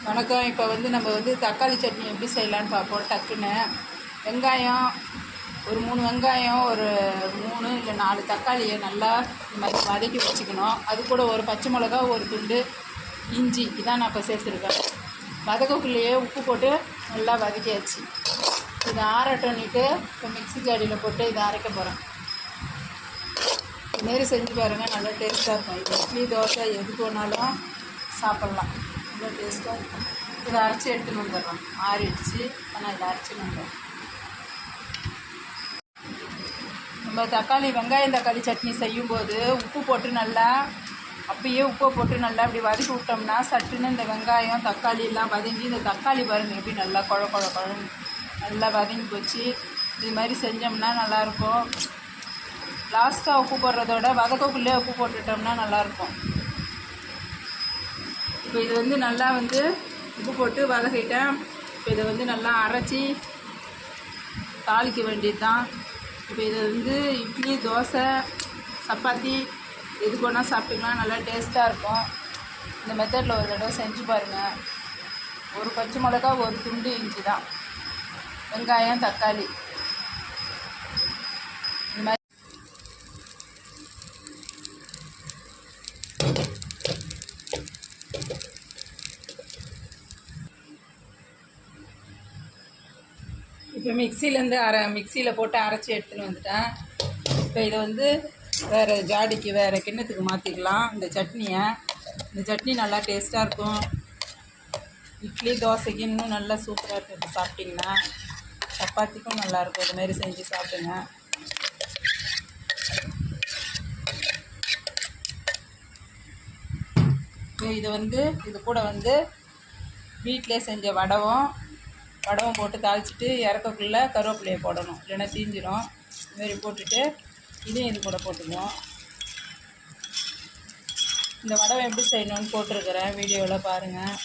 வணக்கம். இப்போ நம்ம தக்காளி சட்னி எப்படி செய்யலான்னு பார்ப்போம். டக்குன்னு வெங்காயம் ஒரு 3 வெங்காயம், ஒரு 3 இல்லை 4 தக்காளியை நல்லா இந்த மாதிரி வதக்கி வச்சுக்கணும். அது கூட ஒரு பச்சை மிளகா, ஒரு துண்டு இஞ்சி, இதான் நான் இப்போ சேர்த்துருக்கேன். வதக்கக்குள்ளேயே உப்பு போட்டு நல்லா வதக்கியாச்சு. இதை ஆறட்டோன்னிட்டு இப்போ மிக்ஸி ஜாடியில் போட்டு இதை அரைக்க போகிறேன். இதுமாரி செஞ்சு பாருங்கள், நல்லா டேஸ்ட்டாக இருக்கும். இது இட்லி, தோசை எதுக்கு வேணாலும் சாப்பிட்லாம். ரொம்ப டேஸ்ட்டாக இருக்கும். இதை அரைச்சி எடுத்துன்னு வந்துடுறோம். ஆறிடுச்சு, ஆனால் இதை அரைச்சின்னு வந்துடும். நம்ம வெங்காயம் தக்காளி சட்னி செய்யும்போது உப்பு போட்டு நல்லா அப்பயே உப்பை போட்டு நல்லா அப்படி வதக்கி விட்டோம்னா சட்டுன்னு இந்த வெங்காயம் தக்காளி எல்லாம் வதங்கி, இந்த தக்காளி பாருங்கள் எப்படி நல்லா குழம்பு நல்லா வதங்கி போச்சு. இது மாதிரி செஞ்சோம்னா நல்லாயிருக்கும். லாஸ்ட்டாக உப்பு போடுறதோட வதக்கக்குள்ளே உப்பு போட்டுட்டோம்னா நல்லாயிருக்கும். இப்போ இது நல்லா உப்பு போட்டு வதக்கிட்டேன். இப்போ இதை நல்லா அரைச்சி தாளிக்க வேண்டியது தான். இப்போ இது இட்லி, தோசை, சப்பாத்தி எதுக்கு வேணால் சாப்பிட்டுக்கலாம். நல்லா டேஸ்ட்டாக இருக்கும். இந்த மெத்தடில் ஒரு தடவை செஞ்சு பாருங்கள். ஒரு பச்சை மிளகா, ஒரு துண்டு இஞ்சி தான், வெங்காயம், தக்காளி இந்த மாதிரி. இப்போ மிக்சியில் போட்டு அரைச்சி எடுத்துன்னு வந்துட்டேன். இப்போ இதை வேறு ஜாடிக்கு, வேறு கிண்ணத்துக்கு மாற்றிக்கலாம். இந்த சட்னி நல்லா டேஸ்ட்டாக இருக்கும். இட்லி, தோசைக்கு இன்னும் நல்லா சூப்பராக இருக்குது. சாப்பிட்டிங்கன்னா சப்பாத்திக்கும் நல்லாயிருக்கும். இதுமாரி செஞ்சு சாப்பிடுங்க. இது இது கூட வீட்டிலே செஞ்ச வடவும் போட்டு தாளிச்சிட்டு இறக்கக்குள்ளே கருவேப்பிலையை போடணும், இல்லைன்னா தீஞ்சிடும். இதுமாரி போட்டுட்டு இதையும் இது கூட போட்டுக்குவோம். இந்த வடவை எப்படி செய்யணும்னு போட்டிருக்கிறேன், வீடியோவில் பாருங்கள்.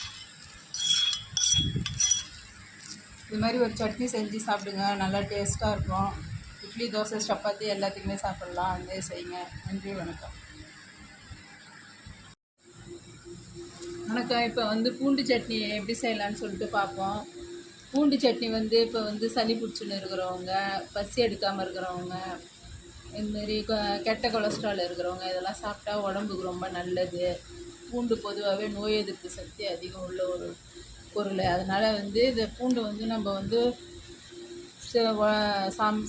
இது மாதிரி ஒரு சட்னி செஞ்சு சாப்பிடுங்க, நல்லா டேஸ்ட்டாக இருக்கும். இட்லி, தோசை, சப்பாத்தி எல்லாத்துக்குமே சாப்பிட்லாம். அதே செய்யுங்க. நன்றி, வணக்கம். இப்போ பூண்டு சட்னி எப்படி செய்யலான்னு சொல்லிட்டு பார்ப்போம். பூண்டு சட்னி இப்போ சளி பிடிச்சின்னு இருக்கிறவங்க, பசி எடுக்காமல் இருக்கிறவங்க, இதுமாரி கெட்ட கொலஸ்ட்ரால் இருக்கிறவங்க இதெல்லாம் சாப்பிட்டா உடம்புக்கு ரொம்ப நல்லது. பூண்டு பொதுவாகவே நோய் எதிர்ப்பு சக்தி அதிகம் உள்ள ஒரு பொருள். அதனால் இந்த பூண்டு நம்ம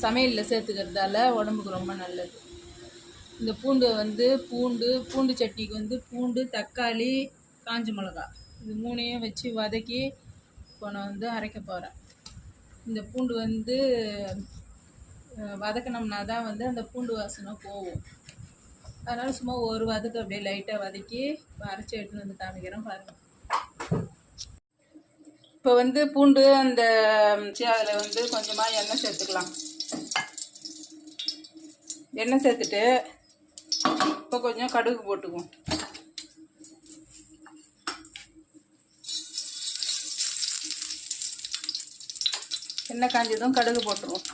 சமையலில் சேர்த்துக்கிறதால உடம்புக்கு ரொம்ப நல்லது. இந்த பூண்டு சட்னிக்கு பூண்டு, தக்காளி, காஞ்ச மிளகா இது 3ஐயும் வச்சு வதக்கி இப்போ நான் அரைக்க போகிறேன். இந்த பூண்டு வதக்கினோம்னா தான் அந்த பூண்டு வாசனை போகும். அதனால் சும்மா ஒரு வதக்கு அப்படியே லைட்டாக வதக்கி அரைச்சி எடுத்துன்னு காமிக்கிறேன் பாருங்கள். இப்போ பூண்டு அதில் கொஞ்சமாக எண்ணெய் சேர்த்துக்கலாம். எண்ணெய் சேர்த்துட்டு இப்போ கொஞ்சம் கடுகு போட்டுக்குவோம். எண்ணெய் காஞ்சதும் கடுகு போட்டுருவோம்.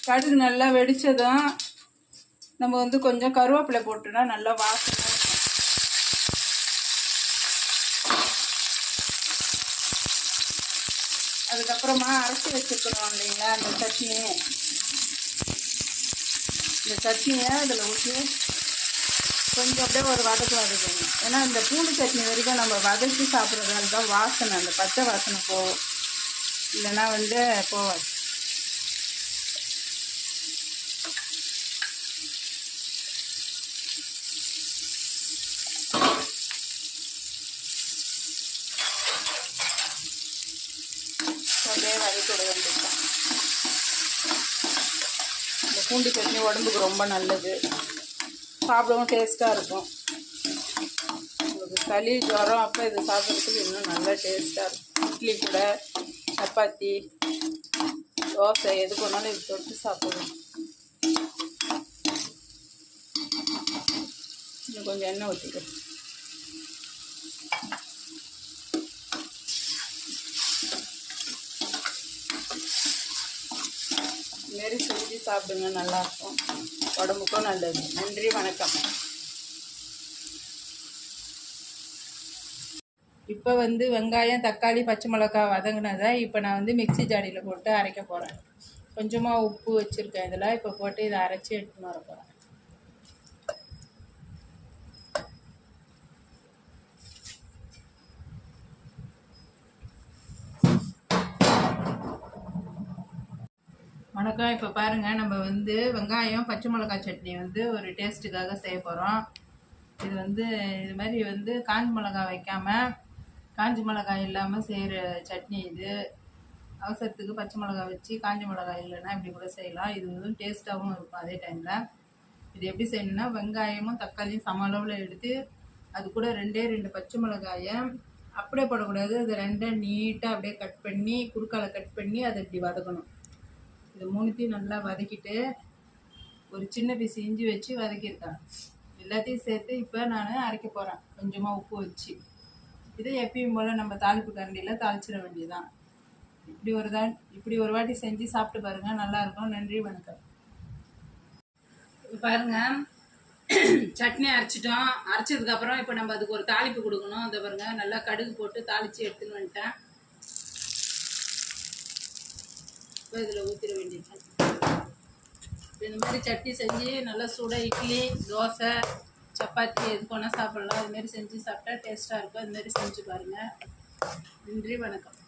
கடுகு நல்லா வெடிச்சதும் நம்ம கொஞ்சம் கருவேப்பிலை போட்டோன்னா நல்லா வாசனை. அதுக்கப்புறமா அரைச்சி வச்சுக்கணும் இல்லைங்களா இந்த சட்னியை அதில் ஊற்றி கொஞ்சம் அப்படியே ஒரு வதக்கணும். ஏன்னா இந்த பூண்டு சட்னி வரைக்கும் நம்ம வதக்கி சாப்பிட்றதுனால தான் வாசனை, அந்த பச்சை வாசனை போகும், இல்லைன்னா போவாது. அப்படியே வதக்கி விட வேண்டியதுதான். இந்த பூண்டு சட்னி உடம்புக்கு ரொம்ப நல்லது, சாப்பிடவும் டேஸ்ட்டாக இருக்கும். உங்களுக்கு சளி, ஜுரம் அப்போ இது சாப்பிட்றதுக்கு இன்னும் நல்லா டேஸ்ட்டாக இருக்கும். இட்லி கூட, சப்பாத்தி, தோசை எது போனாலும் இது தொட்டு சாப்பிடணும். இன்னும் கொஞ்சம் எண்ணெய் ஊற்றிக்கிறேன். இதுமாரி செஞ்சு சாப்பிடுங்க, நல்லாயிருக்கும், உடம்புக்கும் நல்லது. நன்றி, வணக்கம். இப்போ வந்து வெங்காயம், தக்காளி, பச்சை மிளகாய் வதங்கினதை இப்போ நான் வந்து மிக்ஸி ஜாடியில் போட்டு அரைக்க போகிறேன். கொஞ்சமாக உப்பு வச்சுருக்கேன் இதில். இப்போ போட்டு இதை அரைச்சி எடுத்துன்னு வர போகிறேன். வணக்கம். இப்போ பாருங்கள், நம்ம வந்து வெங்காயம் பச்சை மிளகாய் சட்னி வந்து ஒரு டேஸ்ட்டுக்காக செய்ய போகிறோம். இது வந்து இது மாதிரி வந்து காஞ்ச மிளகாய் வைக்காமல், காஞ்ச மிளகாய் இல்லாமல் செய்கிற சட்னி இது. அவசரத்துக்கு பச்சை மிளகாய் வச்சு காஞ்ச மிளகாய் இல்லைன்னா இப்படி கூட செய்யலாம். இது வந்து டேஸ்ட்டாகவும் இருக்கும். அதே டைமில் இது எப்படி செய்யணும்னா, வெங்காயமும் தக்காளியும் சம அளவில் எடுத்து அது கூட 2 பச்சை மிளகாயை அப்படியே போடக்கூடாது. அது 2 நீட்டாக அப்படியே கட் பண்ணி, குறுக்கால கட் பண்ணி அதை இப்படி வதக்கணும். இது 3த்தையும் நல்லா வதக்கிட்டு ஒரு சின்ன பீஸ் இஞ்சி வச்சு வதக்கியிருக்கேன். எல்லாத்தையும் சேர்த்து இப்போ நான் அரைக்க போகிறேன், கொஞ்சமாக உப்பு வச்சு. இதை எப்பயும் போல் நம்ம தாளிப்பு கரண்டியில் தாளிச்சிட வேண்டியதுதான். இப்படி ஒரு வாட்டி செஞ்சு சாப்பிட்டு பாருங்கள், நல்லாயிருக்கும். நன்றி, வணக்கம். பாருங்கள், சட்னி அரைச்சிட்டோம். அரைச்சதுக்கப்புறம் இப்போ நம்ம அதுக்கு ஒரு தாளிப்பு கொடுக்கணும். அதை பாருங்கள், நல்லா கடுகு போட்டு தாளித்து எடுத்துன்னு வந்துட்டேன். இப்போ இதில் ஊற்றிட வேண்டியது. இந்த மாதிரி சட்னி செஞ்சு நல்லா சூட இட்லி, தோசை, சப்பாத்தி எது போனால் சாப்பிட்லாம். அதுமாரி செஞ்சு சாப்பிட்டா டேஸ்ட்டாக இருக்கும். அதுமாரி செஞ்சு பாருங்கள். நன்றி, வணக்கம்.